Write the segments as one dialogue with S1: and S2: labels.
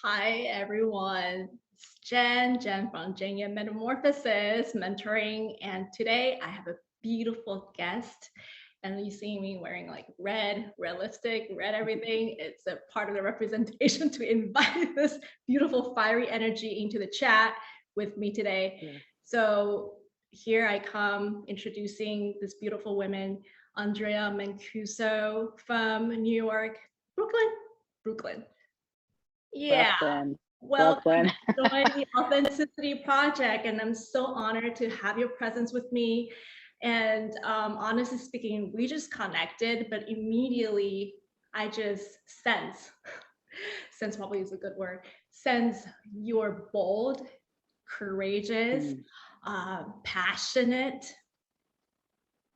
S1: Hi, everyone. It's Jen from Metamorphosis Mentoring. And today I have a beautiful guest. And you see me wearing like red lipstick, red everything. It's a part of the representation to invite this beautiful fiery energy into the chat with me today.
S2: Yeah.
S1: So here I come introducing this beautiful woman, Andrea Mancuso from New York, Brooklyn. Yeah,
S2: Brooklyn,
S1: welcome
S2: Brooklyn.
S1: to join the Authenticity Project, and I'm so honored to have your presence with me. And honestly speaking, we just connected, but immediately I just sense probably is a good word, sense you're bold, courageous,
S2: Mm,
S1: passionate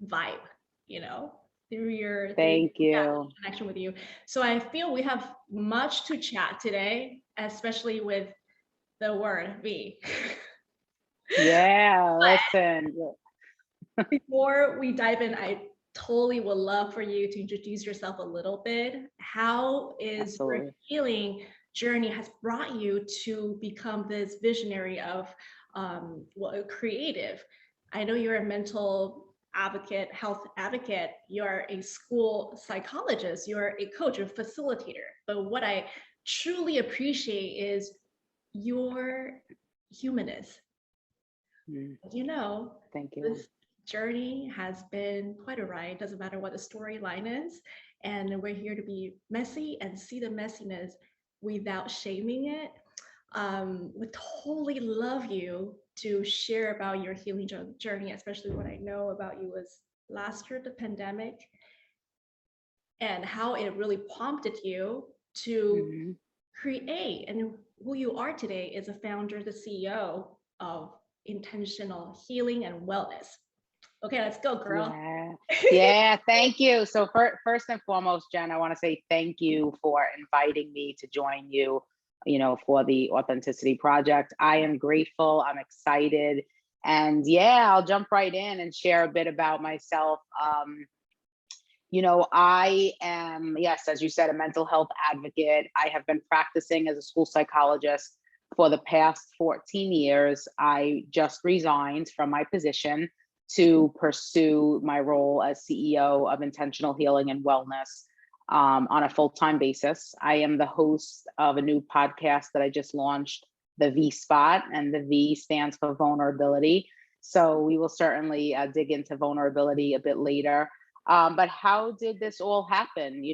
S1: vibe, you know, through your
S2: Thank you.
S1: connection with you. So I feel we have much to chat today, especially with the word V.
S2: Yeah,
S1: But
S2: listen.
S1: before we dive in, I totally would love for you to introduce yourself a little bit. How is your
S2: Absolutely.
S1: healing journey has brought you to become this visionary of creative? I know you're a mental advocate, health advocate, you're a school psychologist, you're a coach, a facilitator. But what I truly appreciate is your humanness.
S2: Mm,
S1: You know,
S2: Thank you.
S1: this journey has been quite a ride. Doesn't matter what the storyline is. And we're here to be messy and see the messiness without shaming it. Would totally love you to share about your healing journey, especially what I know about you was last year, the pandemic, and how it really prompted you to
S2: Mhm.
S1: create. And who you are today is a founder, the CEO of Intentional Healing and Wellness. Okay, let's go, girl.
S2: Yeah. Yeah, thank you. So first and foremost, Jen, I want to say thank you for inviting me to join you, for the Authenticity Project. I am grateful. I'm excited. And yeah, I'll jump right in and share a bit about myself. I am, yes, as you said, a mental health advocate. I have been practicing as a school psychologist for the past 14 years. I just resigned from my position to pursue my role as CEO of Intentional Healing and Wellness on a full-time basis. I am the host of a new podcast that I just launched, the V Spot, and the V stands for vulnerability. So we will certainly dig into vulnerability a bit later. But how did this all happen?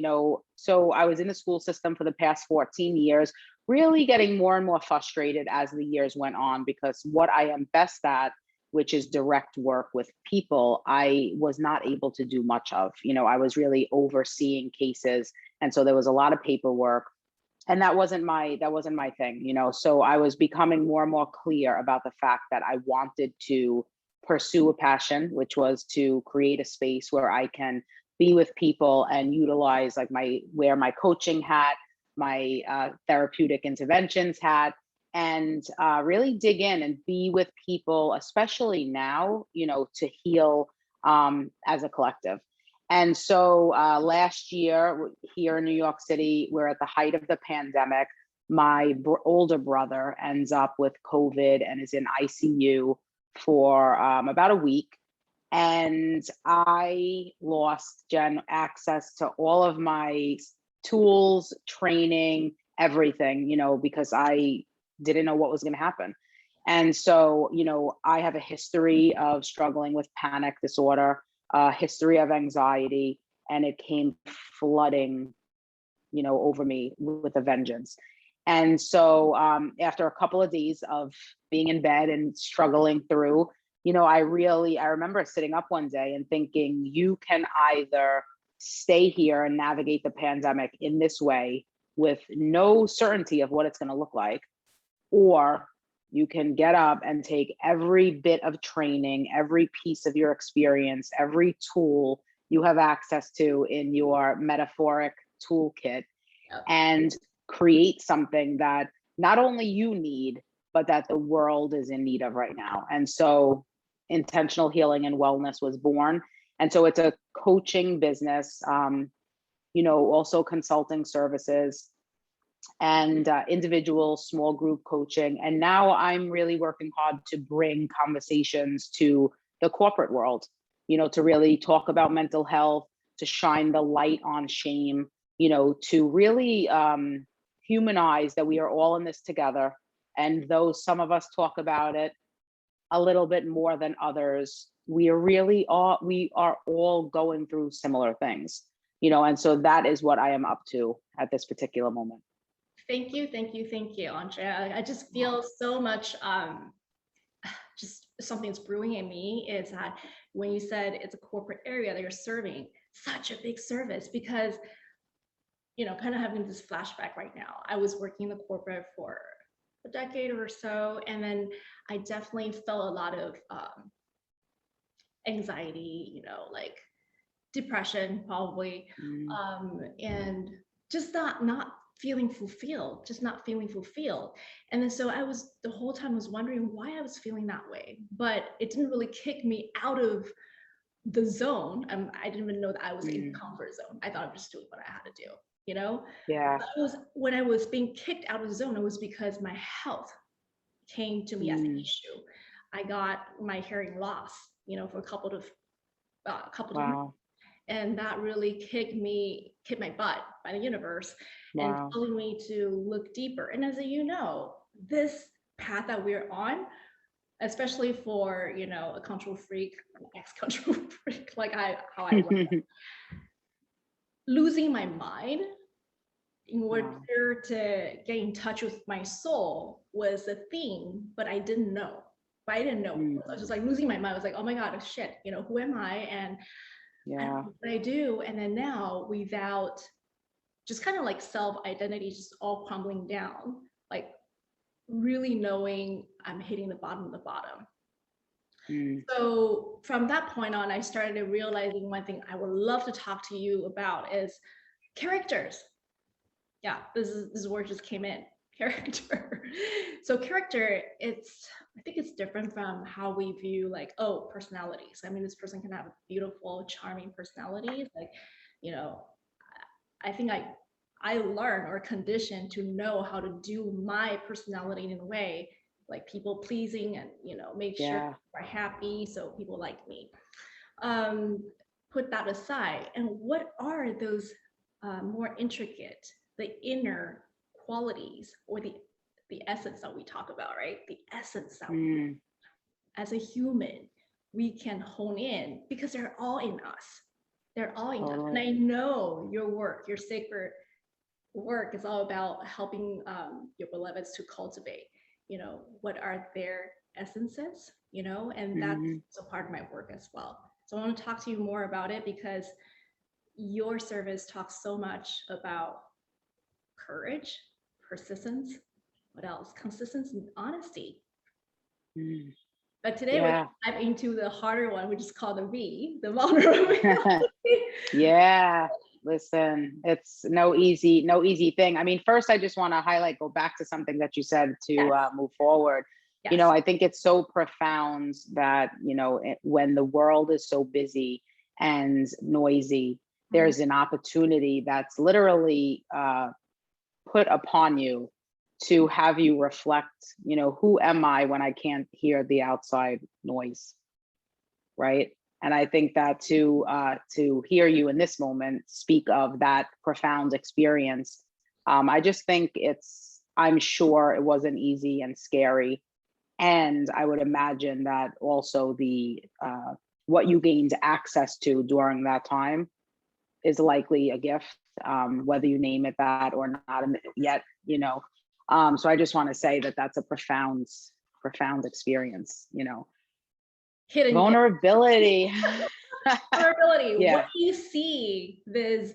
S2: So I was in the school system for the past 14 years, really getting more and more frustrated as the years went on, because what I am best at, which is direct work with people, I was not able to do much of. I was really overseeing cases. And so there was a lot of paperwork. And that wasn't my thing. So I was becoming more and more clear about the fact that I wanted to pursue a passion, which was to create a space where I can be with people and utilize like wear my coaching hat, my therapeutic interventions hat, and really dig in and be with people, especially now, to heal as a collective. And so last year here in New York City, we're at the height of the pandemic. My older brother ends up with COVID and is in ICU for about a week. And I lost, Jen, access to all of my tools, training, everything, because I didn't know what was going to happen. And so, I have a history of struggling with panic disorder, a history of anxiety, and it came flooding, over me with a vengeance. And so after a couple of days of being in bed and struggling through, I remember sitting up one day and thinking, you can either stay here and navigate the pandemic in this way with no certainty of what it's going to look like, or you can get up and take every bit of training, every piece of your experience, every tool you have access to in your metaphoric toolkit,
S1: Yep.
S2: and create something that not only you need, but that the world is in need of right now. And so Intentional Healing and Wellness was born. And so it's a coaching business, also consulting services. and individual small group coaching. And now I'm really working hard to bring conversations to the corporate world, to really talk about mental health, to shine the light on shame, to really humanize that we are all in this together. And though some of us talk about it a little bit more than others, we are all going through similar things, and so that is what I am up to at this particular moment.
S1: Thank you, Andrea. I just feel so much, just something's brewing in me is that when you said it's a corporate area that you're serving, such a big service, because, kind of having this flashback right now. I was working in the corporate for a decade or so, and then I definitely felt a lot of anxiety, like depression probably, and just not feeling fulfilled, And then so the whole time was wondering why I was feeling that way, but it didn't really kick me out of the zone. I didn't even know that I was in the comfort zone. I thought I was just doing what I had to do,
S2: Yeah.
S1: When I was being kicked out of the zone, it was because my health came to me as an issue. I got my hearing loss, for a couple of
S2: Wow.
S1: and that really kicked my butt by the universe. And telling me to look deeper. And as this path that we're on, especially for a control freak, an ex-control freak, like how I was, losing my mind in order to get in touch with my soul was a thing, but I didn't know. I was just like losing my mind. I was like, oh my God, shit, who am I? And what I do. And then now, without just kind of like self-identity just all crumbling down, like really knowing I'm hitting the bottom of the bottom. So from that point on, I started realizing one thing I would love to talk to you about is characters. Yeah, this word just came in, character. So character, I think it's different from how we view like, personalities. I mean, this person can have beautiful, charming personalities. Like, I think I learned or conditioned to know how to do my personality in a way, like people pleasing and, make sure people are happy so people like me. Put that aside. And what are those more intricate, the inner qualities or the essence that we talk about, right? The essence that we, as a human, we can hone in because they're all in us. They're all in us. And I know your work, your sacred work is all about helping your beloveds to cultivate, what are their essences, and that's a part of my work as well. So I want to talk to you more about it because your service talks so much about courage, persistence, what else? Consistency and honesty. But today we're dive into the harder one, which is called the V, the vulnerability.
S2: Listen, it's no easy thing. I mean, first, I just want to go back to something that you said to move forward. Yes. I think it's so profound that, when the world is so busy and noisy, there's an opportunity that's literally put upon you to have you reflect, who am I when I can't hear the outside noise, right? And I think that to hear you in this moment speak of that profound experience, I just think I'm sure it wasn't easy and scary. And I would imagine that also what you gained access to during that time is likely a gift, whether you name it that or not yet, So I just want to say that that's a profound experience,
S1: Hidden
S2: vulnerability.
S1: Vulnerability. What do you see this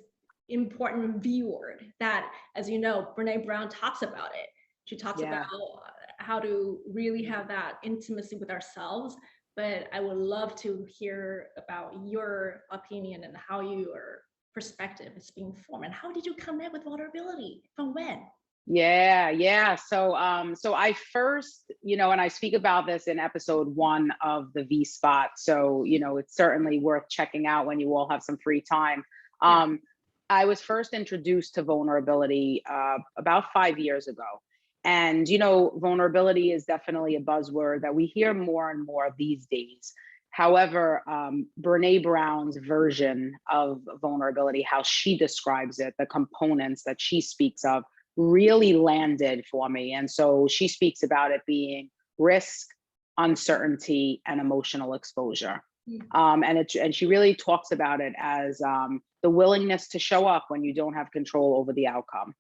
S1: important V word that, as you know, Brene Brown talks about it. She talks about how to really have that intimacy with ourselves. But I would love to hear about your opinion and how your perspective is being formed. And how did you connect with vulnerability? From when?
S2: So I first, and I speak about this in episode 1 of the V Spot. So, it's certainly worth checking out when you all have some free time. I was first introduced to vulnerability about 5 years ago. And, you know, vulnerability is definitely a buzzword that we hear more and more these days. However, Brene Brown's version of vulnerability, how she describes it, the components that she speaks of, really landed for me. And so she speaks about it being risk, uncertainty, and emotional exposure. And she really talks about it as the willingness to show up when you don't have control over the outcome.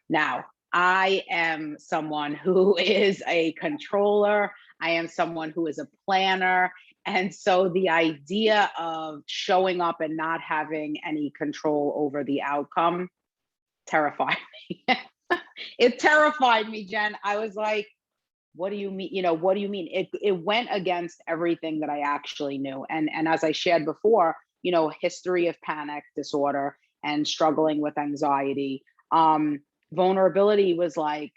S2: Now, I am someone who is a controller. I am someone who is a planner. And so the idea of showing up and not having any control over the outcome terrified me. It terrified me, Jen. I was like, what do you mean? You know, what do you mean? It went against everything that I actually knew. And as I shared before, you know, history of panic disorder and struggling with anxiety. Vulnerability was like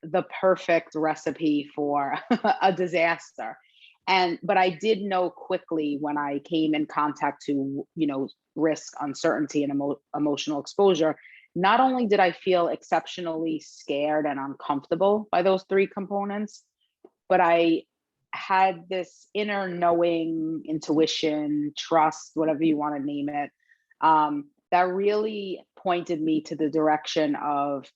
S2: the perfect recipe for a disaster. But I did know quickly when I came in contact to, you know, risk, uncertainty, and emotional exposure. Not only did I feel exceptionally scared and uncomfortable by those three components, but I had this inner knowing, intuition, trust, whatever you want to name it, that really pointed me to the direction of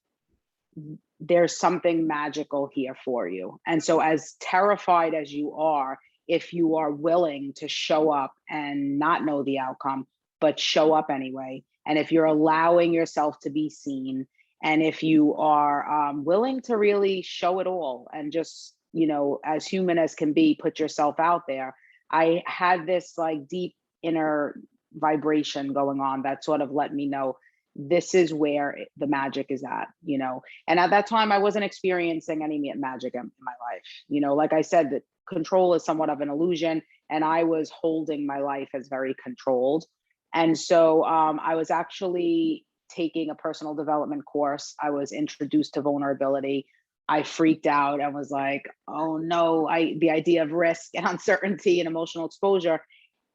S2: there's something magical here for you. And so, as terrified as you are, if you are willing to show up and not know the outcome, but show up anyway, and if you're allowing yourself to be seen, and if you are willing to really show it all and just, you know, as human as can be, put yourself out there, I had this like deep inner vibration going on that sort of let me know this is where the magic is at, you know. And at that time, I wasn't experiencing any magic in my life. You know, like I said, that control is somewhat of an illusion, and I was holding my life as very controlled. And so I was actually taking a personal development course. I was introduced to vulnerability. I freaked out and was like, oh no, the idea of risk and uncertainty and emotional exposure.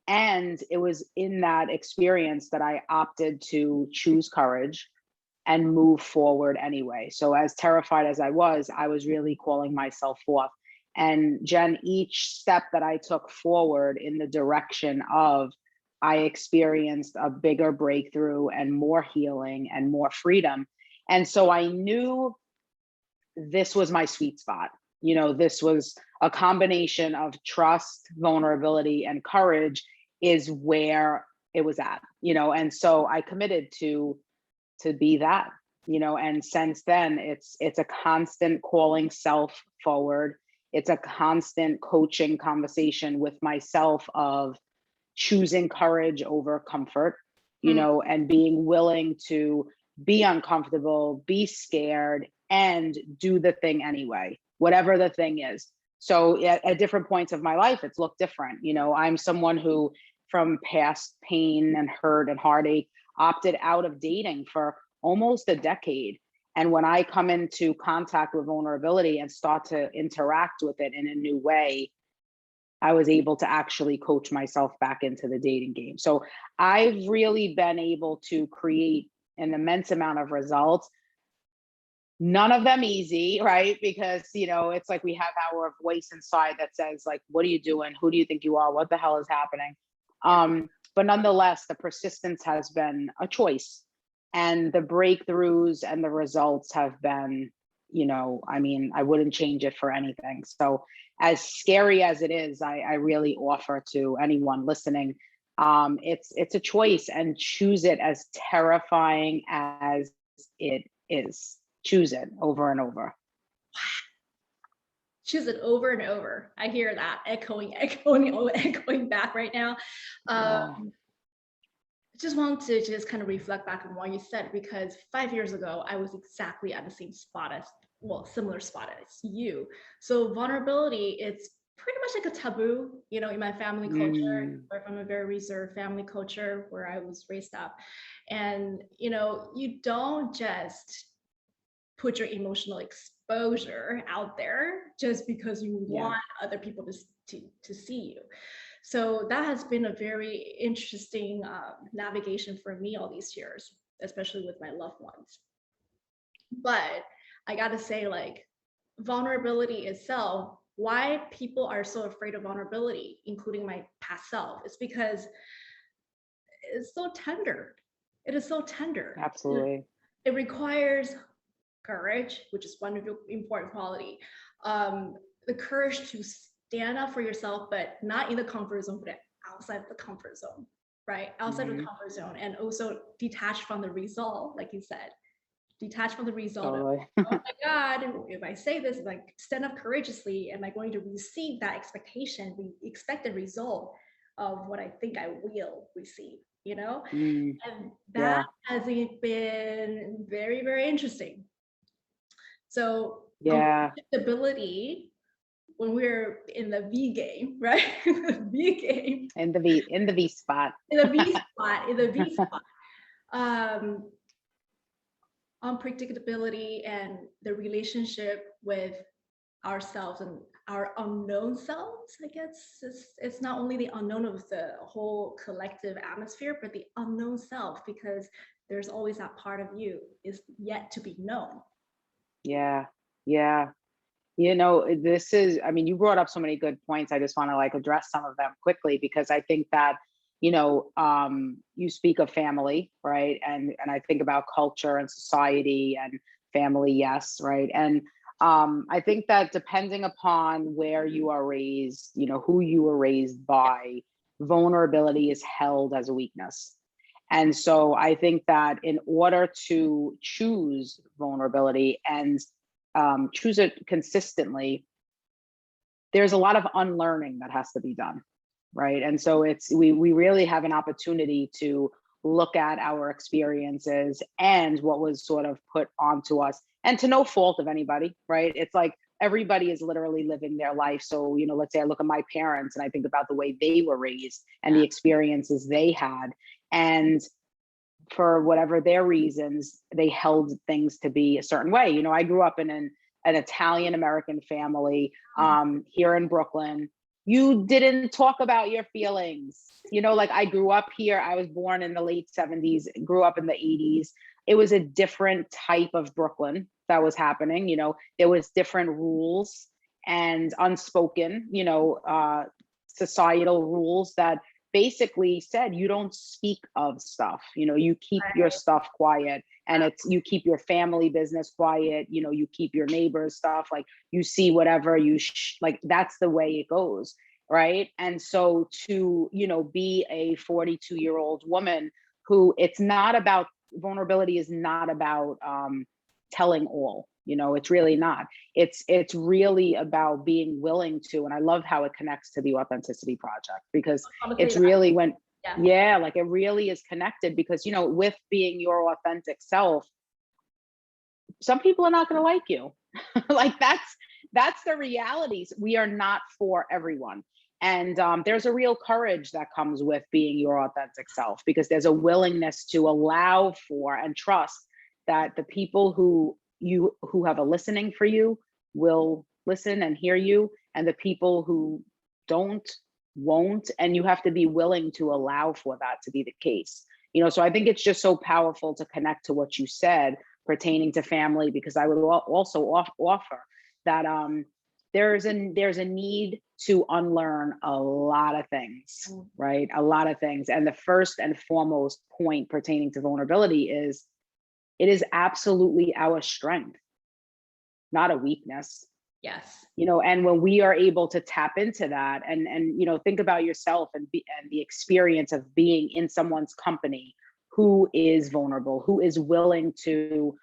S2: And it was in that experience that I opted to choose courage and move forward anyway. So as terrified as I was really calling myself forth. And Jen, each step that I took forward in the direction of, I experienced a bigger breakthrough and more healing and more freedom. And so I knew this was my sweet spot. You know, this was a combination of trust, vulnerability, and courage is where it was at, you know. And so I committed to be that, you know. And since then, it's a constant calling self forward. It's a constant coaching conversation with myself of choosing courage over comfort, you know, and being willing to be uncomfortable, be scared, and do the thing anyway, whatever the thing is. So at different points of my life, it's looked different. You know, I'm someone who, from past pain and hurt and heartache, opted out of dating for almost a decade. And when I come into contact with vulnerability and start to interact with it in a new way, I was able to actually coach myself back into the dating game. So I've really been able to create an immense amount of results. None of them easy, right? Because, you know, it's like we have our voice inside that says, like, what are you doing? Who do you think you are? What the hell is happening? But nonetheless, the persistence has been a choice. And the breakthroughs and the results have been, you know, I mean, I wouldn't change it for anything. So as scary as it is, I really offer to anyone listening, it's a choice, and choose it as terrifying as it is. Choose it over and over.
S1: Choose it over and over. I hear that echoing back right now. Just want to just kind of reflect back on what you said, because 5 years ago, I was exactly at the same spot as, well, similar spot as you. So vulnerability, it's pretty much like a taboo, you know, in my family culture, or from a very reserved family culture where I was raised up. And, you know, you don't just put your emotional exposure out there just because you want other people to see you. So that has been a very interesting navigation for me all these years. especially with my loved ones. But I gotta say, like, vulnerability itself, why people are so afraid of vulnerability, including my past self, is because it's so tender. It is so tender.
S2: Absolutely.
S1: It requires courage, which is one of the important quality. The courage to stand up for yourself, but not in the comfort zone, but outside of the comfort zone, right? Outside of the comfort zone, and also detach from the result, like you said. Detach from the result of,
S2: Totally.
S1: oh my God, if I say this, if I stand up courageously, am I going to receive that expectation, the expected result of what I think I will receive, you know?
S2: Mm,
S1: And
S2: yeah.
S1: that has been very, very interesting. So
S2: Yeah.
S1: unpredictability, when we're in the V game, right? V game,
S2: In the V spot.
S1: in the V spot, in the V spot. Unpredictability and the relationship with ourselves and our unknown selves, I guess it's not only the unknown of the whole collective atmosphere, but the unknown self, because there's always that part of you is yet to be known.
S2: Yeah. Yeah. You know, this is, I mean, you brought up so many good points. I just want to like address some of them quickly because I think that, you know, you speak of family, right? And I think about culture and society and family, yes, right? And I think that depending upon where you are raised, you know, who you were raised by, vulnerability is held as a weakness. And so I think that in order to choose vulnerability and choose it consistently, there's a lot of unlearning that has to be done, right? And so we really have an opportunity to look at our experiences and what was sort of put onto us, and to no fault of anybody, right? It's like everybody is literally living their life. So, you know, let's say I look at my parents and I think about the way they were raised and the experiences they had, and for whatever their reasons, they held things to be a certain way. You know, I grew up in an Italian American family here in Brooklyn. You didn't talk about your feelings. You know, like I grew up here. I was born in the late 70s, grew up in the 80s. It was a different type of Brooklyn that was happening. You know, there was different rules and unspoken, you know, societal rules that basically said you don't speak of stuff, you know, you keep your stuff quiet, and it's you keep your family business quiet, you know, you keep your neighbors stuff, like you see whatever you like, that's the way it goes, right? And so to, you know, be a 42-year-old woman who, it's not about, vulnerability is not about telling all, you know, it's really not. It's really about being willing to, and I love how it connects to the Authenticity Project, because it's really when, yeah, like it really is connected, because, you know, with being your authentic self, some people are not going to like you. Like that's the realities. We are not for everyone. And there's a real courage that comes with being your authentic self, because there's a willingness to allow for and trust that the people who have a listening for you will listen and hear you, and the people who don't won't, and you have to be willing to allow for that to be the case. You know, so I think it's just so powerful to connect to what you said pertaining to family, because I would also offer that there's a need to unlearn a lot of things, right? A lot of things. And the first and foremost point pertaining to vulnerability is, it is absolutely our strength, not a weakness.
S1: Yes.
S2: You know, and when we are able to tap into that, and you know, think about yourself and the experience of being in someone's company who is vulnerable, who is willing to,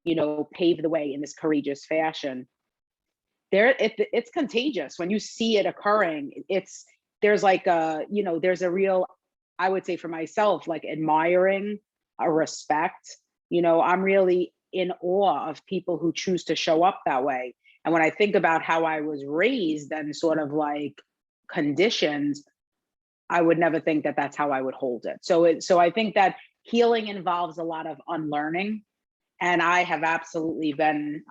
S2: you know, pave the way in this courageous fashion. It's contagious when you see it occurring. There's like a, you know, there's a real, I would say for myself, like admiring, a respect. You know, I'm really in awe of people who choose to show up that way. And when I think about how I was raised and sort of like conditioned, I would never think that that's how I would hold it. So I think that healing involves a lot of unlearning. And I have absolutely been,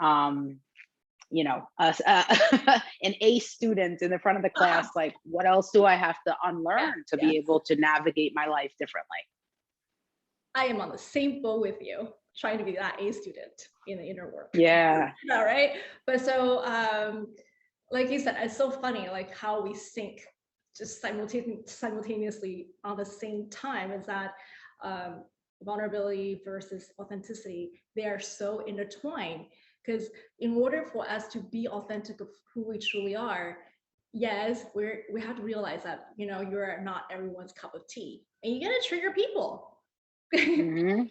S2: you know, an A student in the front of the class. Like, what else do I have to unlearn to be able to navigate my life differently?
S1: I am on the same boat with you, trying to be that A student in the inner work.
S2: Yeah.
S1: Yeah, right. But so, like you said, it's so funny, like how we sync just simultaneously on the same time. Is that vulnerability versus authenticity? They are so intertwined, because in order for us to be authentic of who we truly are, yes, we have to realize that, you know, you're not everyone's cup of tea, and you're gonna trigger people.
S2: Hmm.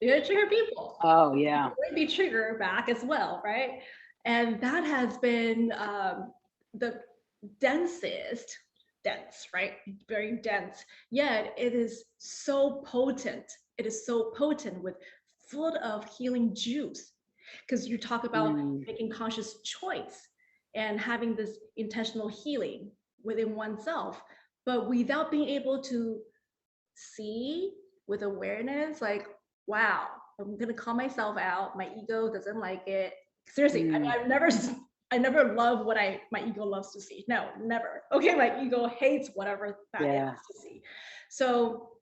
S1: You're gonna trigger people.
S2: Oh yeah.
S1: You're gonna be triggered back as well, right? And that has been the dense, right? Very dense. Yet it is so potent. It is so potent with full of healing juice. Because you talk about
S2: Mm.
S1: making conscious choice and having this intentional healing within oneself, but without being able to see with awareness, like, wow, I'm gonna call myself out. My ego doesn't like it. Seriously, I mean,
S2: Mm.
S1: I never love what my ego loves to see. No, never. Okay, my ego hates whatever that it
S2: Yeah.
S1: has to see. So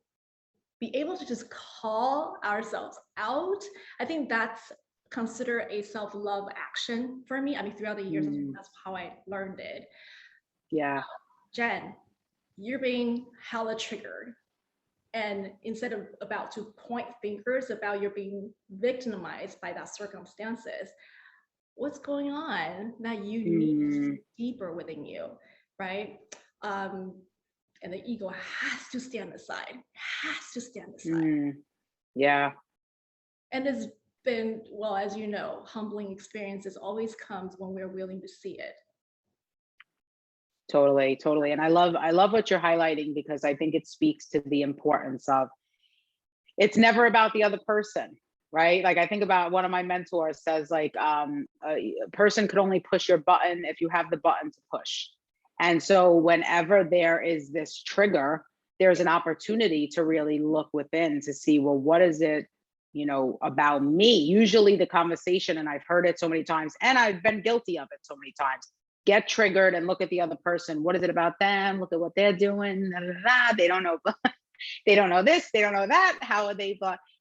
S1: be able to just call ourselves out, I think that's considered a self-love action for me. I mean, throughout the years,
S2: Mm.
S1: that's how I learned it.
S2: Yeah.
S1: Jen, you're being hella triggered. And instead of about to point fingers about you're being victimized by that circumstances, what's going on that you need to
S2: Mm.
S1: see deeper within you, right? Um, and the ego has to stand aside, has to stand aside.
S2: Mm. Yeah.
S1: And it's been, well, as you know, humbling experiences always comes when we're willing to see it.
S2: Totally, totally. And I love what you're highlighting, because I think it speaks to the importance of, it's never about the other person, right? Like I think about, one of my mentors says, like, a person could only push your button if you have the button to push. And so whenever there is this trigger, there's an opportunity to really look within to see, well, what is it, about me? Usually the conversation, and I've heard it so many times, and I've been guilty of it so many times, get triggered and look at the other person. What is it about them? Look at what they're doing. Da, da, da. They don't know. They don't know this, they don't know that. How are they?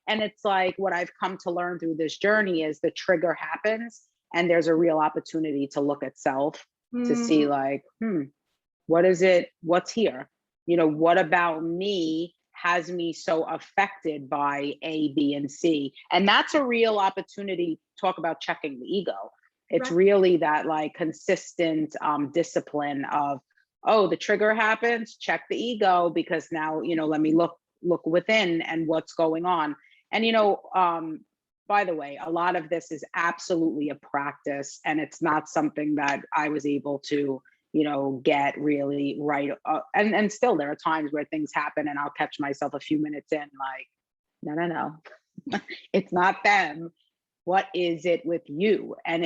S2: And it's like, what I've come to learn through this journey is the trigger happens, and there's a real opportunity to look at self, to see, like, what is it? What's here? What about me has me so affected by A, B, and C? And that's a real opportunity. Talk about checking the ego. It's
S1: Right.
S2: really that, like, consistent discipline of, oh, the trigger happens, check the ego, because now, let me look within and what's going on. And by the way, a lot of this is absolutely a practice, and it's not something that I was able to get really right. And still there are times where things happen and I'll catch myself a few minutes in, like, no, it's not them. What is it with you? And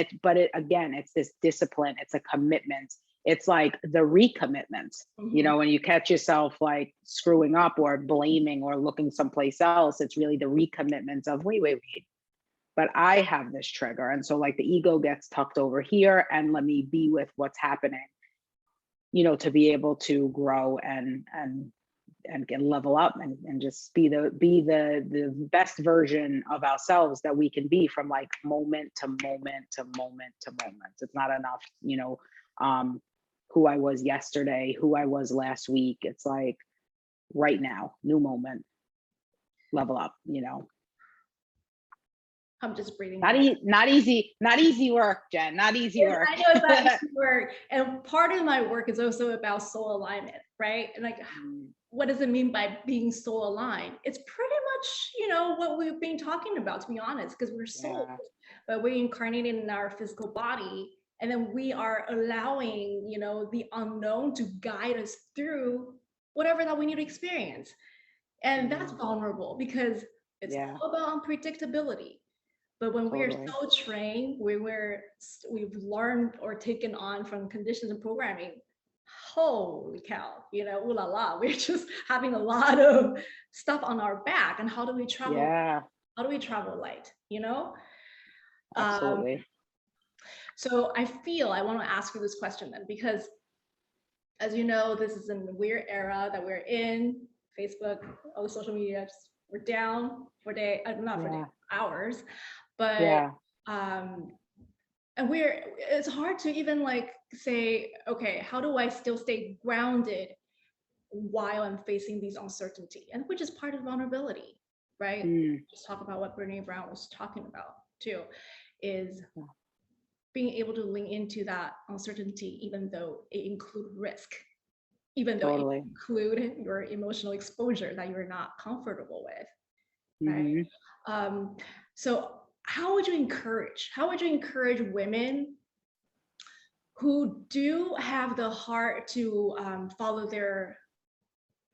S2: again, it's this discipline, it's a commitment. It's like the recommitment, when you catch yourself like screwing up or blaming or looking someplace else, it's really the recommitment of, wait, but I have this trigger. And so, like, the ego gets tucked over here, and let me be with what's happening, to be able to grow and get level up, and just be the best version of ourselves that we can be, from like moment to moment to moment to moment. It's not enough, who I was yesterday, who I was last week. It's like right now, new moment, level up,
S1: I'm just breathing.
S2: Not easy work, Jen. Not easy work.
S1: I know it's not easy work. And part of my work is also about soul alignment, right? And like, what does it mean by being soul aligned? It's pretty much, what we've been talking about, to be honest, because we're souls, but we're incarnated in our physical body. And then we are allowing, the unknown to guide us through whatever that we need to experience. And that's vulnerable, because it's all about unpredictability. But when we are so trained, we've learned or taken on from conditions and programming, holy cow, ooh la la, we're just having a lot of stuff on our back. And how do we travel? How do we travel light?
S2: Absolutely.
S1: So I want to ask you this question then, because as you know, this is a weird era that we're in. Facebook, all the social media, just we're down for not for
S2: Yeah.
S1: hours, but
S2: Yeah.
S1: and it's hard to even like say, okay, how do I still stay grounded while I'm facing these uncertainty, and which is part of vulnerability, right?
S2: Mm.
S1: Just talk about what Brene Brown was talking about too, is
S2: Yeah.
S1: being able to lean into that uncertainty, even though it include risk, even though it
S2: Totally.
S1: include your emotional exposure that you're not comfortable with, right?
S2: Hmm.
S1: Um, so how would you encourage women who do have the heart to follow their,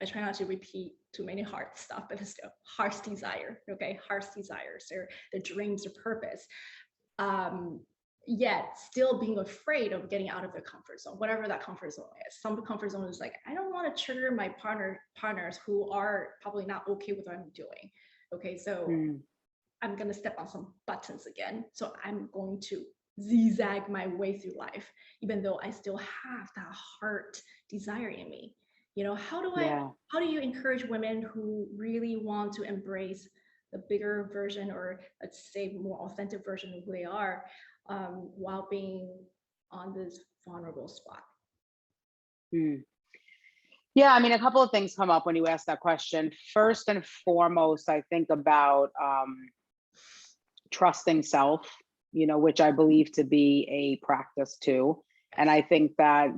S1: I try not to repeat too many heart stuff, but it's still heart's desire, okay? Heart's desires, their dreams, their purpose. Yet still being afraid of getting out of their comfort zone, whatever that comfort zone is. Some comfort zone is like, I don't want to trigger my partners who are probably not okay with what I'm doing. Okay, so
S2: Mm.
S1: I'm gonna step on some buttons again. So I'm going to zigzag my way through life, even though I still have that heart desire in me. You know,
S2: Yeah.
S1: how do you encourage women who really want to embrace the bigger version, or let's say more authentic version of who they are, while being on this vulnerable spot?
S2: Mm. Yeah, I mean, a couple of things come up when you ask that question. First and foremost, I think about trusting self, which I believe to be a practice too. And
S1: Yes.
S2: I think that,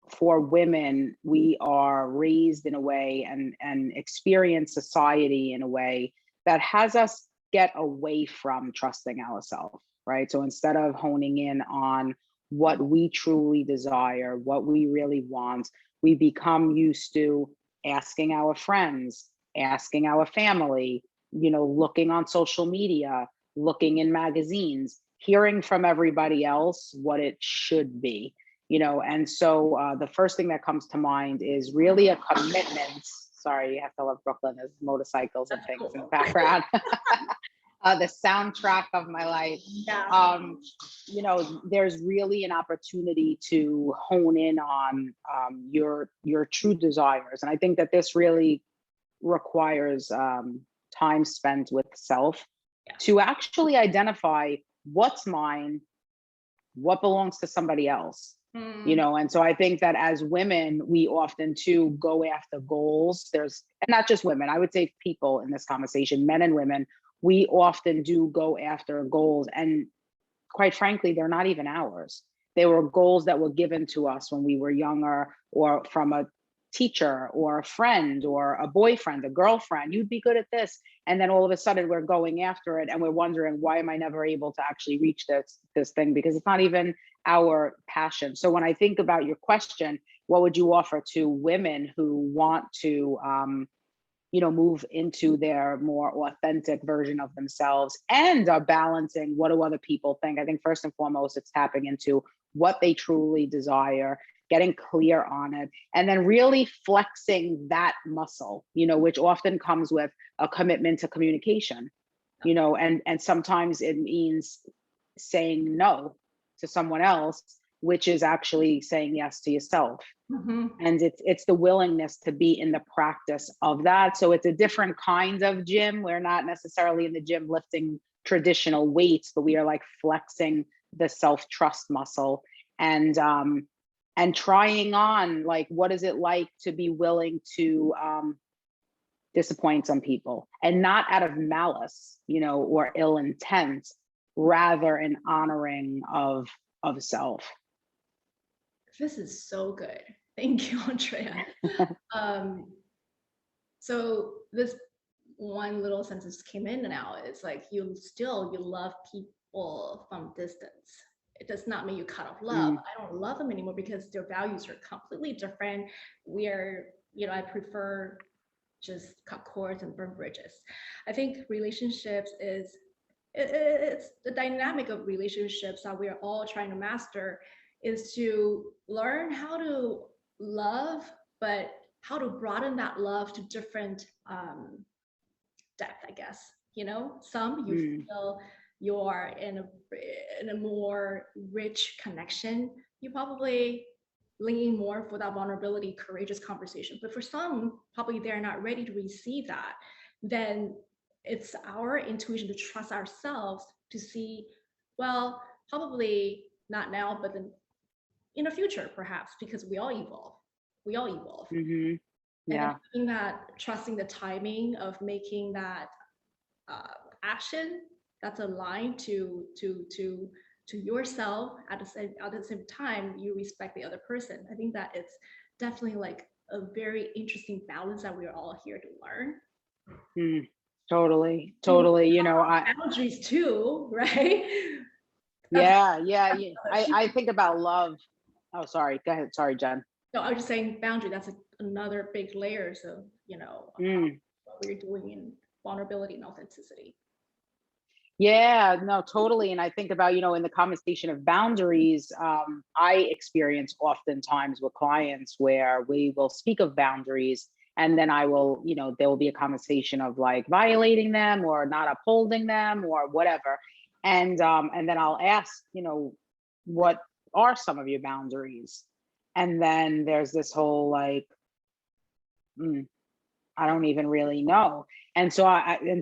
S2: for women, we are raised in a way and experience society in a way that has us get away from trusting ourselves, right? So instead of honing in on what we truly desire, what we really want, we become used to asking our friends, asking our family, looking on social media, looking in magazines, hearing from everybody else what it should be. And so the first thing that comes to mind is really a commitment. Sorry, you have to love Brooklyn. There's motorcycles and
S1: That's
S2: things in the
S1: cool.
S2: background. The soundtrack of my life.
S1: Yeah.
S2: There's really an opportunity to hone in on your true desires, and I think that this really requires time spent with self
S1: Yeah.
S2: to actually identify what's mine, what belongs to somebody else. And so I think that as women, we often too go after goals. And not just women, I would say people in this conversation, men and women, we often do go after goals. And quite frankly, they're not even ours. They were goals that were given to us when we were younger, or from a teacher or a friend or a boyfriend, a girlfriend. You'd be good at this. And then all of a sudden we're going after it and we're wondering, why am I never able to actually reach this thing? Because it's not even our passion. So when I think about your question, what would you offer to women who want to move into their more authentic version of themselves and are balancing what do other people think? I think first and foremost, it's tapping into what they truly desire, getting clear on it, and then really flexing that muscle, which often comes with a commitment to communication, and sometimes it means saying no to someone else, which is actually saying yes to yourself. And it's the willingness to be in the practice of that. So it's a different kind of gym. We're not necessarily in the gym lifting traditional weights, but we are like flexing the self-trust muscle and trying on, like, what is it like to be willing to disappoint some people, and not out of malice, or ill intent, rather an honoring of self.
S1: This is so good. Thank you, Andrea. So this one little sentence came in now. It's like, you love people from distance. It does not mean you cut off love. I don't love them anymore because their values are completely different. I prefer just cut cords and burn bridges. I think relationships it's the dynamic of relationships that we are all trying to master, is to learn how to love, but how to broaden that love to different depth, I guess. Some you feel you're in a more rich connection. You probably leaning more for that vulnerability, courageous conversation. But for some, probably they're not ready to receive that. Then it's our intuition to trust ourselves to see, well, probably not now, but then in the future, perhaps, because we all evolve. We all evolve.
S2: Mm-hmm.
S1: And then
S2: Yeah.
S1: having that, trusting the timing of making that action that's aligned to yourself at the same time you respect the other person. I think that it's definitely like a very interesting balance that we're all here to learn.
S2: Mm, totally,
S1: And we
S2: totally.
S1: have boundaries too, right? That's
S2: Yeah. I think about love. Oh, sorry. Go ahead. Sorry, Jen.
S1: no, I was just saying boundary. That's another big layers of
S2: Mm.
S1: what we're doing in vulnerability and authenticity.
S2: Yeah, no, totally. And I think about, in the conversation of boundaries, I experience oftentimes with clients where we will speak of boundaries and then I will, there will be a conversation of like violating them or not upholding them or whatever. And then I'll ask, what are some of your boundaries? And then there's this whole like, "Mm, I don't even really know." And so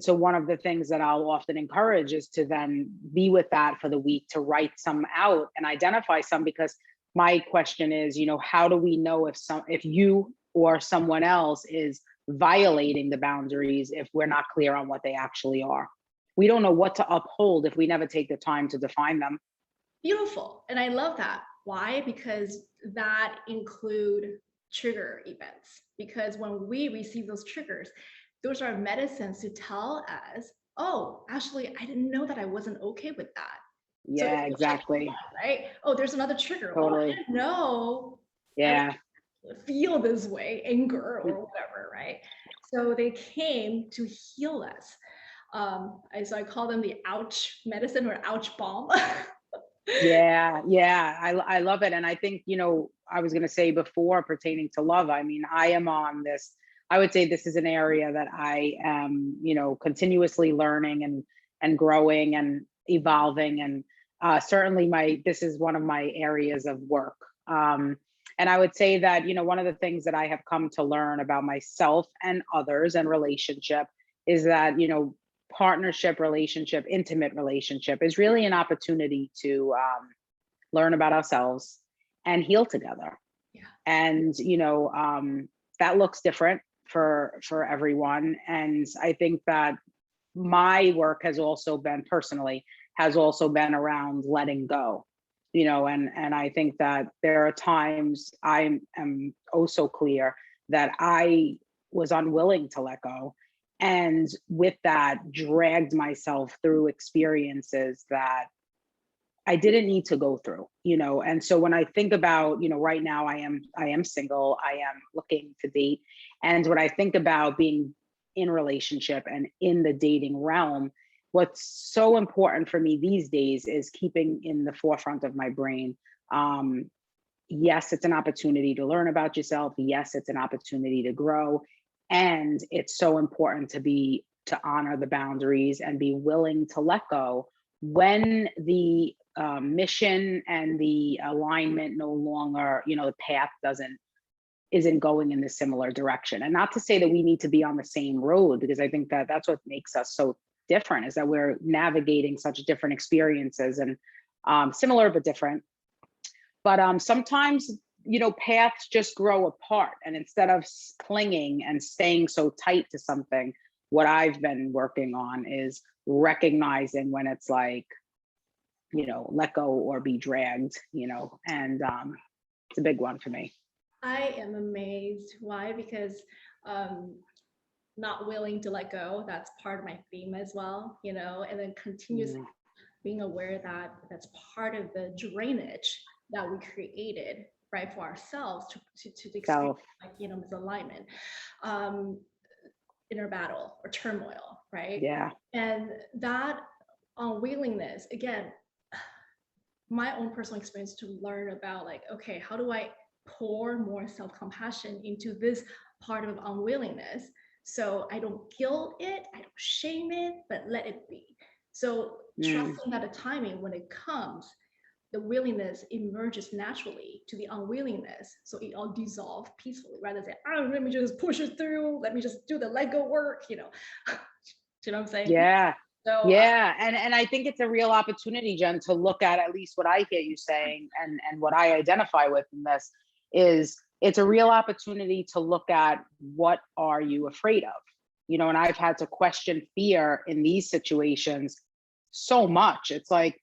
S2: so one of the things that I'll often encourage is to then be with that for the week, to write some out and identify some, because my question is, how do we know if you or someone else is violating the boundaries if we're not clear on what they actually are? We don't know what to uphold if we never take the time to define them.
S1: Beautiful. And I love that. Why? Because that include trigger events. Because when we receive those triggers, those are medicines to tell us, oh, actually, I didn't know that I wasn't okay with that. So
S2: Yeah,
S1: it's like,
S2: exactly.
S1: right? Oh, there's another trigger. Oh, I
S2: Totally.
S1: didn't know I
S2: Yeah.
S1: feel this way, anger or whatever, right? So they came to heal us. So I call them the ouch medicine or ouch balm.
S2: Yeah. I love it. And I think, I was going to say before pertaining to love, I mean, I am on this, I would say this is an area that I am, continuously learning and growing and evolving. And certainly this is one of my areas of work. And I would say that, one of the things that I have come to learn about myself and others and relationship is that, partnership, relationship, intimate relationship is really an opportunity to learn about ourselves and heal together.
S1: Yeah.
S2: And that looks different for everyone. And I think that my work has also been around letting go. And I think that there are times I am oh so clear that I was unwilling to let go, and with that dragged myself through experiences that I didn't need to go through. And so when I think about, right now I am single, I am looking to date. And when I think about being in relationship and in the dating realm, what's so important for me these days is keeping in the forefront of my brain. Yes, it's an opportunity to learn about yourself. Yes, it's an opportunity to grow. And it's so important to honor the boundaries and be willing to let go when the mission and the alignment no longer, the path isn't going in the similar direction. And not to say that we need to be on the same road, because I think that that's what makes us so different, is that we're navigating such different experiences and similar but different. But sometimes, paths just grow apart. And instead of clinging and staying so tight to something, what I've been working on is recognizing when it's like, let go or be dragged, and it's a big one for me.
S1: I am amazed. Why? Because not willing to let go, that's part of my theme as well, and then continuously being aware that that's part of the drainage that we created, right, for ourselves to experience, like, misalignment, inner battle or turmoil, right?
S2: Yeah.
S1: And that unwillingness, again, my own personal experience to learn about, like, okay, how do I pour more self-compassion into this part of unwillingness, so I don't guilt it, I don't shame it, but let it be. So trusting that the timing when it comes, the willingness emerges naturally to the unwillingness. So it all dissolves peacefully rather than, oh, let me just push it through. Let me just do the Lego work, you know. Do you know what I'm saying?
S2: Yeah.
S1: So
S2: Yeah. And I think it's a real opportunity, Jen, to look at least what I hear you saying and what I identify with in this is it's a real opportunity to look at what are you afraid of? You know, and I've had to question fear in these situations so much. It's like,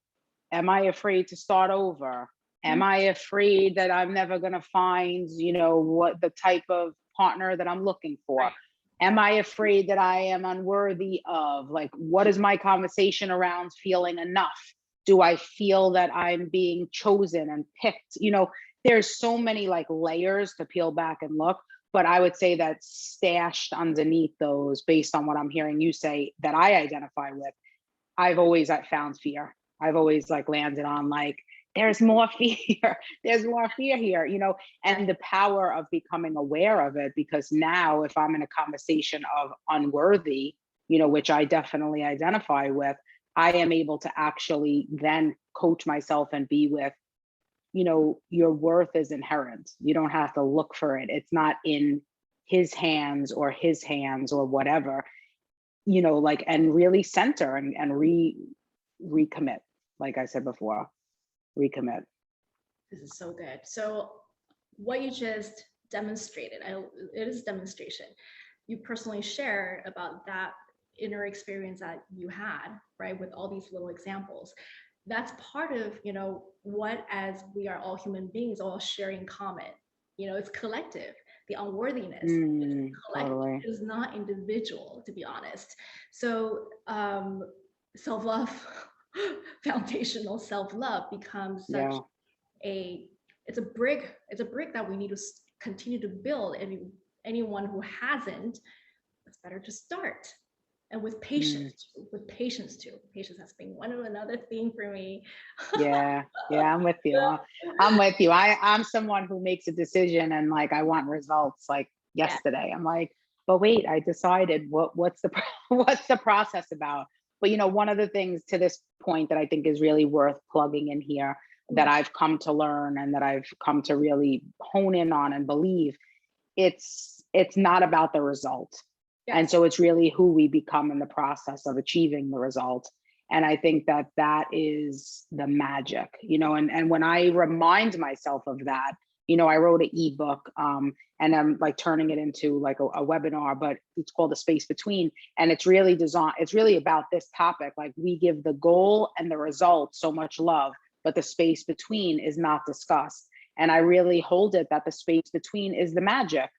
S2: am I afraid to start over? Am I afraid that I'm never going to find, you know, what the type of partner that I'm looking for?
S1: right.
S2: Am I afraid that I am unworthy of? Like, what is my conversation around feeling enough? Do I feel that I'm being chosen and picked? You know, there's so many like layers to peel back and look. But I would say that stashed underneath those, based on what I'm hearing you say that I identify with, I've always found fear. I've always like landed on like, there's more fear. There's more fear here, you know, and the power of becoming aware of it. Because now, if I'm in a conversation of unworthy, you know, which I definitely identify with, I am able to actually then coach myself and be with, you know, your worth is inherent. You don't have to look for it. It's not in his hands or whatever, you know, like, and really center and recommit, like I said before, recommit.
S1: This is so good. So what you just demonstrated, it is demonstration. You personally share about that inner experience that you had, right? With all these little examples. That's part of, you know, what as we are all human beings all sharing common. You know, it's collective. The unworthiness is collective.
S2: Totally.
S1: It is not individual, to be honest. So self-love, foundational self-love becomes such
S2: Yeah.
S1: a it's a brick that we need to continue to build. And anyone who hasn't, it's better to start, and with
S2: Mm.
S1: patience, patience has been one of another theme for me.
S2: Yeah. Yeah. I'm with you. I'm with you. I'm someone who makes a decision and like, I want results like
S1: Yeah.
S2: yesterday. I'm like, but wait, I decided what's the, what's the process about? But, you know, one of the things to this point that I think is really worth plugging in here that I've come to learn and that I've come to really hone in on and believe, it's not about the result.
S1: Yes.
S2: And so it's really who we become in the process of achieving the result. And I think that that is the magic, you know, and when I remind myself of that, you know, I wrote an ebook, and I'm like turning it into like a webinar, but it's called The Space Between. And it's really designed, it's really about this topic. Like, we give the goal and the result so much love, but the space between is not discussed. And I really hold it that the space between is the magic.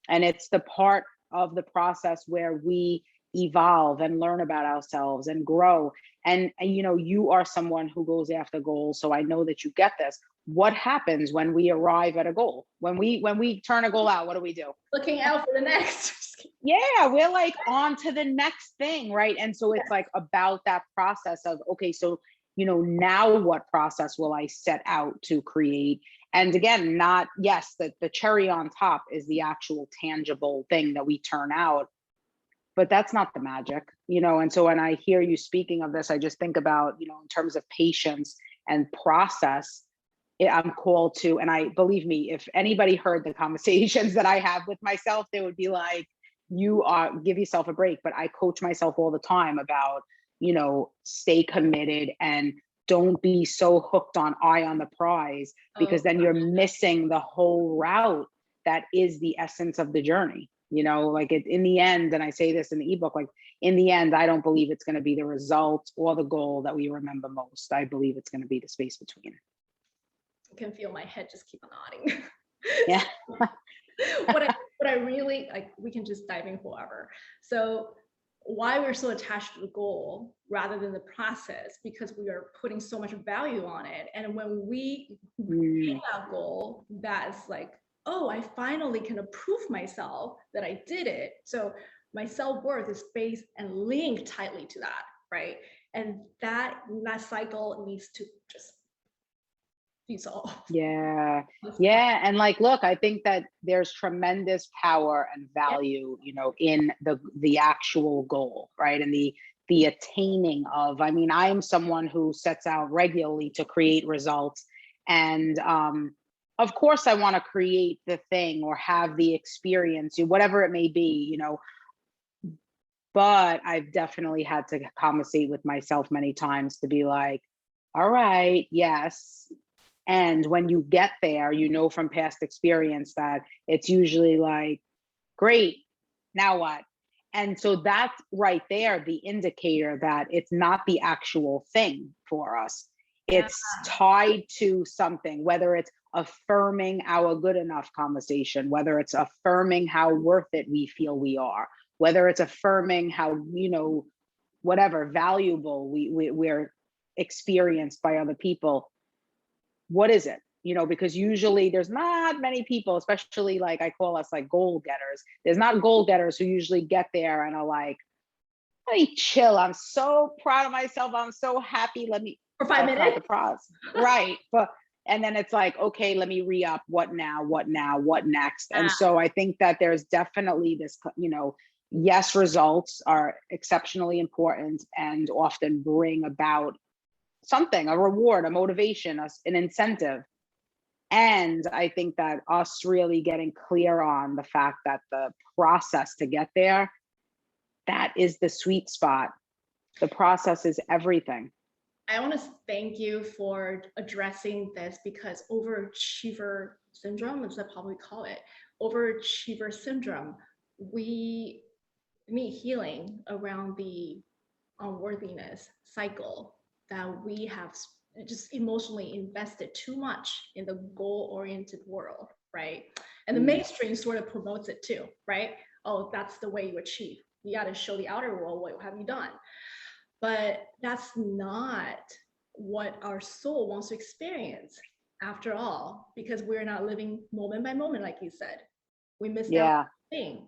S2: And it's the part of the process where we evolve and learn about ourselves and grow. And you know, you are someone who goes after goals, so I know that you get this. What happens when we arrive at a goal? When we turn a goal out, what do we do?
S1: Looking out for the next.
S2: Yeah, we're like on to the next thing, right? And so it's like about that process of, okay, so, you know, now what process will I set out to create? And again, not, yes, the cherry on top is the actual tangible thing that we turn out, but that's not the magic, you know. And so when I hear you speaking of this, I just think about, you know, in terms of patience and process, I'm called to, and I believe me, if anybody heard the conversations that I have with myself, they would be like, you are, give yourself a break. But I coach myself all the time about, you know, stay committed and don't be so hooked on eye on the prize, because then you're missing the whole route that is the essence of the journey. You know, like in the end, and I say this in the ebook, like in the end, I don't believe it's going to be the result or the goal that we remember most. I believe it's going to be the space between.
S1: I can feel my head just keep on nodding.
S2: Yeah.
S1: what I really like, we can just dive in forever. So why we're so attached to the goal rather than the process, because we are putting so much value on it. And when we hit that goal, that's like, oh, I finally can approve myself that I did it. So my self-worth is based and linked tightly to that, right? And that cycle needs to just dissolve.
S2: Yeah. Yeah. And like, look, I think that there's tremendous power and value, you know, in the actual goal, right? And the the attaining of. I mean, I am someone who sets out regularly to create results. And of course, I want to create the thing or have the experience, whatever it may be, but I've definitely had to conversate with myself many times to be like, all right, yes. And when you get there, from past experience that it's usually like, great, now what? And so that's right there, the indicator that it's not the actual thing for us.
S1: Yeah.
S2: It's tied to something, whether it's affirming our good enough conversation, whether it's affirming how worth it we feel we are, whether it's affirming how, whatever valuable we're experienced by other people. What is it? Because usually there's not many people, especially like I call us like goal getters. There's not goal getters who usually get there and are like, let me chill. I'm so proud of myself. I'm so happy. Let me,
S1: For 5
S2: that's not
S1: minutes.
S2: the process. Right. And then it's like, okay, let me re-up. What now? What now? What next? And so I think that there's definitely this, yes, results are exceptionally important and often bring about something, a reward, a motivation, an incentive. And I think that us really getting clear on the fact that the process to get there, that is the sweet spot. The process is everything.
S1: I want to thank you for addressing this, because overachiever syndrome, as I probably call it, overachiever syndrome, we need healing around the unworthiness cycle that we have just emotionally invested too much in the goal-oriented world, right? And the mainstream sort of promotes it too, right? Oh, that's the way you achieve. You got to show the outer world what have you done. But that's not what our soul wants to experience after all, because we're not living moment by moment, like you said. We missed out the thing.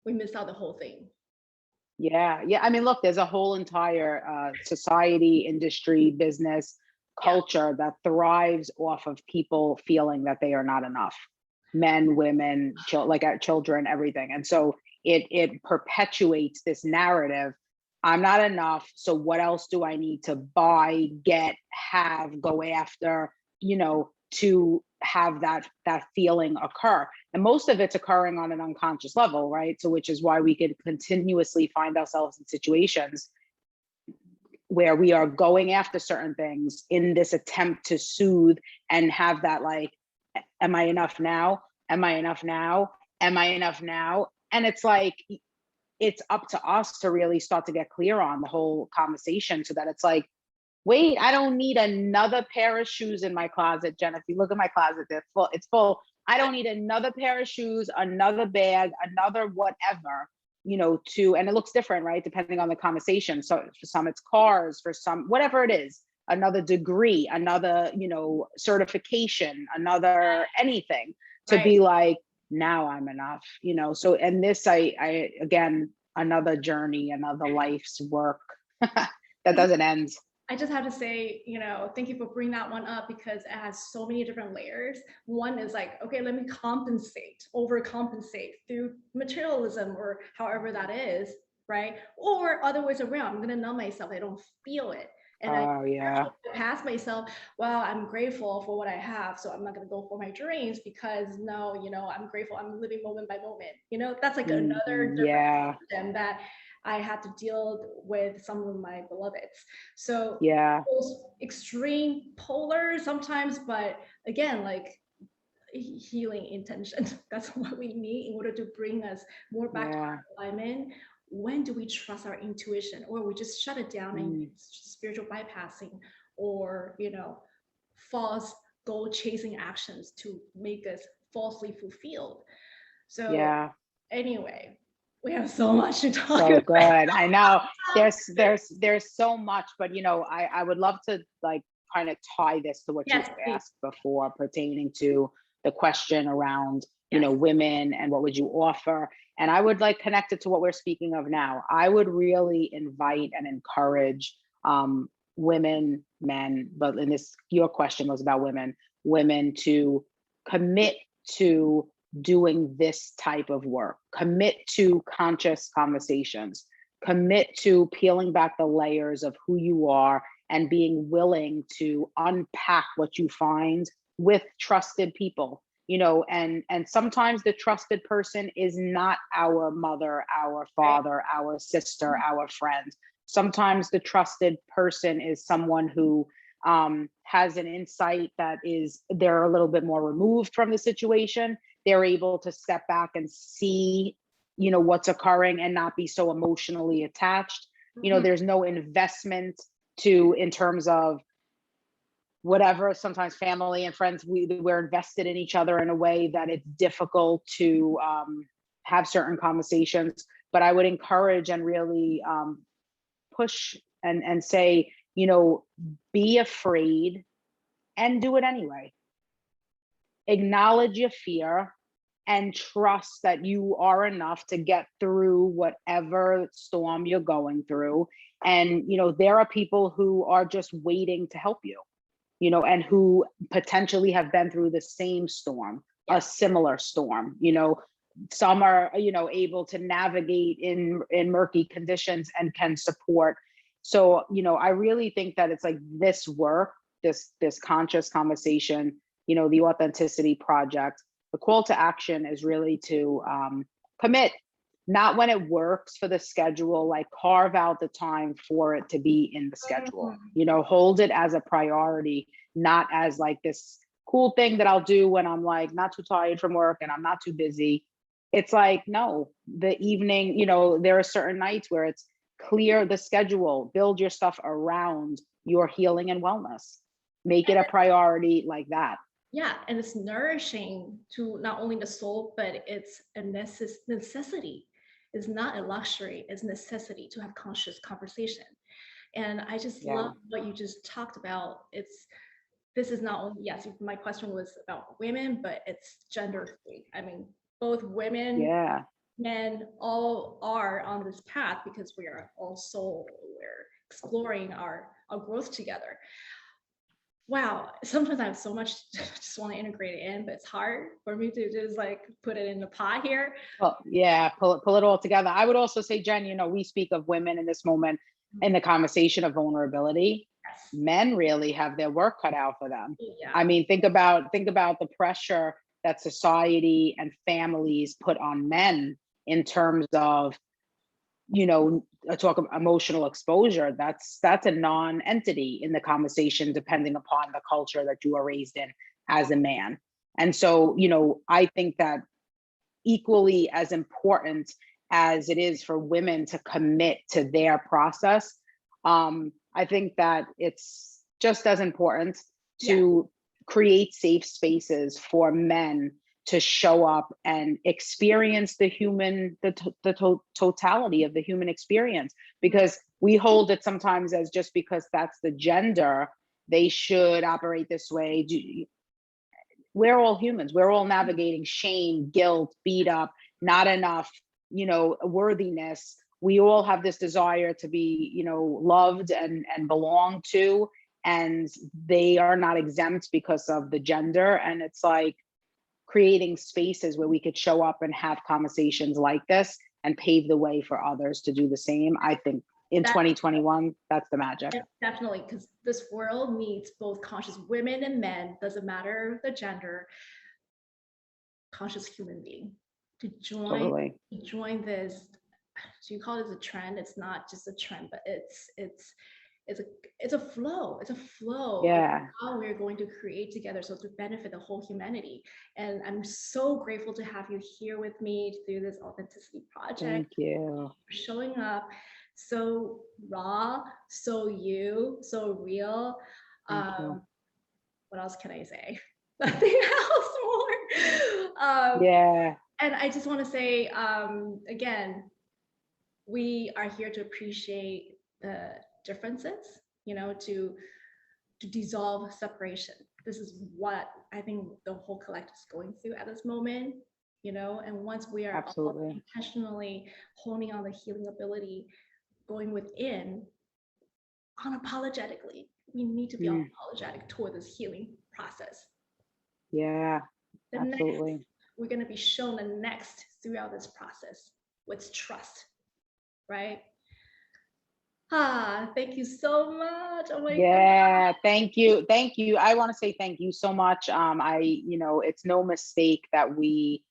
S1: We missed out the whole thing.
S2: Yeah. I mean, look, there's a whole entire society, industry, business, culture that thrives off of people feeling that they are not enough. Men, women, children, everything. And so it perpetuates this narrative. I'm not enough. So what else do I need to buy, get, have, go after, to have that feeling occur? And most of it's occurring on an unconscious level, right? So which is why we could continuously find ourselves in situations where we are going after certain things in this attempt to soothe and have that like, am I enough now? Am I enough now? Am I enough now? And it's like, it's up to us to really start to get clear on the whole conversation so that it's like, wait, I don't need another pair of shoes in my closet, Jen. If you look at my closet, it's full. I don't need another pair of shoes, another bag, another whatever, and it looks different, right? Depending on the conversation. So for some, it's cars, for some, whatever it is, another degree, another, certification, another anything to be like, now I'm enough, So, and this, I again, another journey, another life's work that doesn't end.
S1: I just have to say, thank you for bringing that one up, because it has so many different layers. One is like, okay, let me overcompensate through materialism or however that is, right? Or other ways around. I'm gonna numb myself. I don't feel it. And I pass myself, well, I'm grateful for what I have, so I'm not gonna go for my dreams because no, I'm grateful. I'm living moment by moment. That's like another different system that I had to deal with some of my beloveds. So those extreme polar sometimes, but again, like healing intention. That's what we need in order to bring us more back to our alignment. When do we trust our intuition, or we just shut it down and use spiritual bypassing, or false goal chasing actions to make us falsely fulfilled? So anyway, we have so much to talk about.
S2: So good. I know there's so much, but I would love to like kind of tie this to what you asked before pertaining to the question around, women and what would you offer? And I would like connect it to what we're speaking of now. I would really invite and encourage women, men, but in this, your question was about women to commit to doing this type of work, commit to conscious conversations, commit to peeling back the layers of who you are and being willing to unpack what you find with trusted people, and sometimes the trusted person is not our mother, our father, our sister, our friend. Sometimes the trusted person is someone who has an insight that is, they're a little bit more removed from the situation. They're able to step back and see, what's occurring and not be so emotionally attached. There's no investment in terms of whatever. Sometimes family and friends, we're invested in each other in a way that it's difficult to have certain conversations. But I would encourage and really push and say, be afraid and do it anyway. Acknowledge your fear and trust that you are enough to get through whatever storm you're going through. And, there are people who are just waiting to help you, and who potentially have been through the same storm, a similar storm. Some are, able to navigate in murky conditions and can support. So, I really think that it's like this work, this conscious conversation, the Authenticity Project, the call to action is really to commit, not when it works for the schedule, like carve out the time for it to be in the schedule, hold it as a priority, not as like this cool thing that I'll do when I'm like not too tired from work and I'm not too busy. It's like, no, the evening, there are certain nights where it's clear the schedule, build your stuff around your healing and wellness, make it a priority like that.
S1: Yeah, and it's nourishing to not only the soul, but it's a necessity. It's not a luxury, it's necessity to have conscious conversation. And I just love what you just talked about. This is not only, yes, my question was about women, but it's gender free. I mean, both women, men, all are on this path because we are all soul, we're exploring our growth together. Wow, sometimes I have so much just want to integrate it in, but it's hard for me to just like put it in the pot here.
S2: Well, yeah, pull it all together. I would also say, Jen, we speak of women in this moment in the conversation of vulnerability.
S1: Yes.
S2: Men really have their work cut out for them.
S1: Yeah.
S2: I mean, think about the pressure that society and families put on men in terms of, talk of emotional exposure. That's a non-entity in the conversation, depending upon the culture that you are raised in as a man. And so, I think that equally as important as it is for women to commit to their process, I think that it's just as important to create safe spaces for men to show up and experience the totality of the human experience, because we hold it sometimes as just because that's the gender, they should operate this way. We're all humans. We're all navigating shame, guilt, beat up, not enough, worthiness. We all have this desire to be, loved and belong to, and they are not exempt because of the gender. And it's like creating spaces where we could show up and have conversations like this and pave the way for others to do the same. I think in 2021, that's the magic.
S1: Definitely, because this world needs both conscious women and men, doesn't matter the gender, conscious human being to join this. So you call it a trend. It's not just a trend, but it's a flow. It's a flow of how we're going to create together, so to benefit the whole humanity. And I'm so grateful to have you here with me through this Authenticity Project.
S2: Thank you
S1: for showing up so raw, so real. What else can I say? Nothing else more. And I just want to say, again, we are here to appreciate the differences, to dissolve separation. This is what I think the whole collective is going through at this moment, and once we are all intentionally honing on the healing ability, going within unapologetically, we need to be unapologetic toward this healing process.
S2: Absolutely.
S1: We're going to be shown the next throughout this process with trust, right? Thank you so much. Oh my God.
S2: Yeah, thank you. Thank you. I want to say thank you so much. It's no mistake that we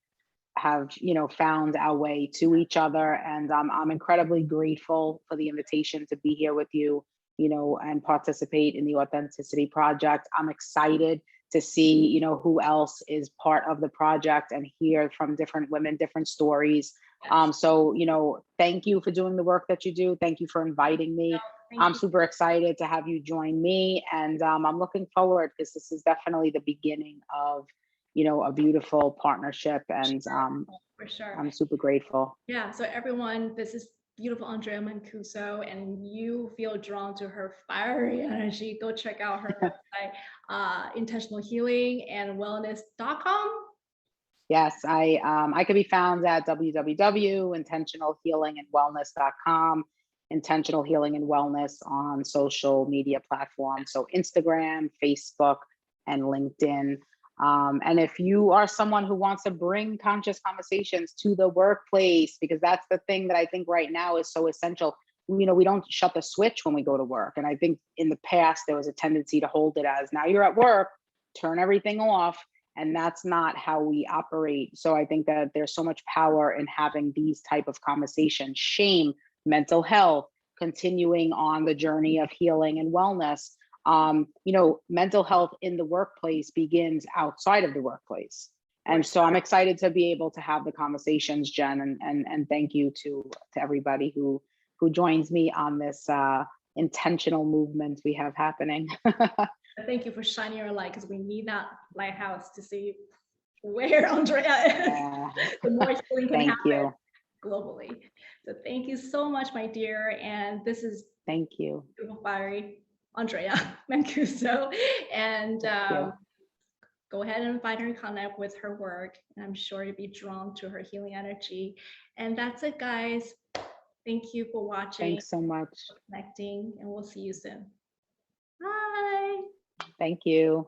S2: have, found our way to each other. And I'm incredibly grateful for the invitation to be here with you, and participate in the Authenticity Project. I'm excited to see, who else is part of the project and hear from different women, different stories.
S1: Yes.
S2: So, thank you for doing the work that you do. Thank you for inviting
S1: No,
S2: me.
S1: thank
S2: I'm
S1: you.
S2: super excited to have you join me. And I'm looking forward because this is definitely the beginning of, a beautiful partnership. And
S1: For sure.
S2: I'm super grateful.
S1: Yeah, so everyone, this is beautiful Andrea Mancuso, and you feel drawn to her fiery energy, go check out her website, intentional healing and wellness.com.
S2: Yes, I could be found at www.intentionalhealingandwellness.com, intentional healing and wellness on social media platforms. So Instagram, Facebook, and LinkedIn. And if you are someone who wants to bring conscious conversations to the workplace, because that's the thing that I think right now is so essential. We don't shut the switch when we go to work. And I think in the past, there was a tendency to hold it as now you're at work, turn everything off. And that's not how we operate. So I think that there's so much power in having these type of conversations. Shame, mental health, continuing on the journey of healing and wellness. Mental health in the workplace begins outside of the workplace. And so I'm excited to be able to have the conversations, Jen, and thank you to everybody who joins me on this intentional movement we have happening.
S1: Thank you for shining your light, because we need that lighthouse to see where Andrea is.
S2: Yeah.
S1: The more healing can
S2: Thank
S1: happen
S2: you.
S1: globally. So thank you so much, my dear. And this is
S2: Thank you.
S1: beautiful fiery Andrea Mancuso. And
S2: Thank you.
S1: go ahead and find her and connect with her work. And I'm sure you'll be drawn to her healing energy. And that's it, guys. Thank you for watching,
S2: Thanks so much.
S1: connecting, and we'll see you soon. Bye.
S2: Thank you.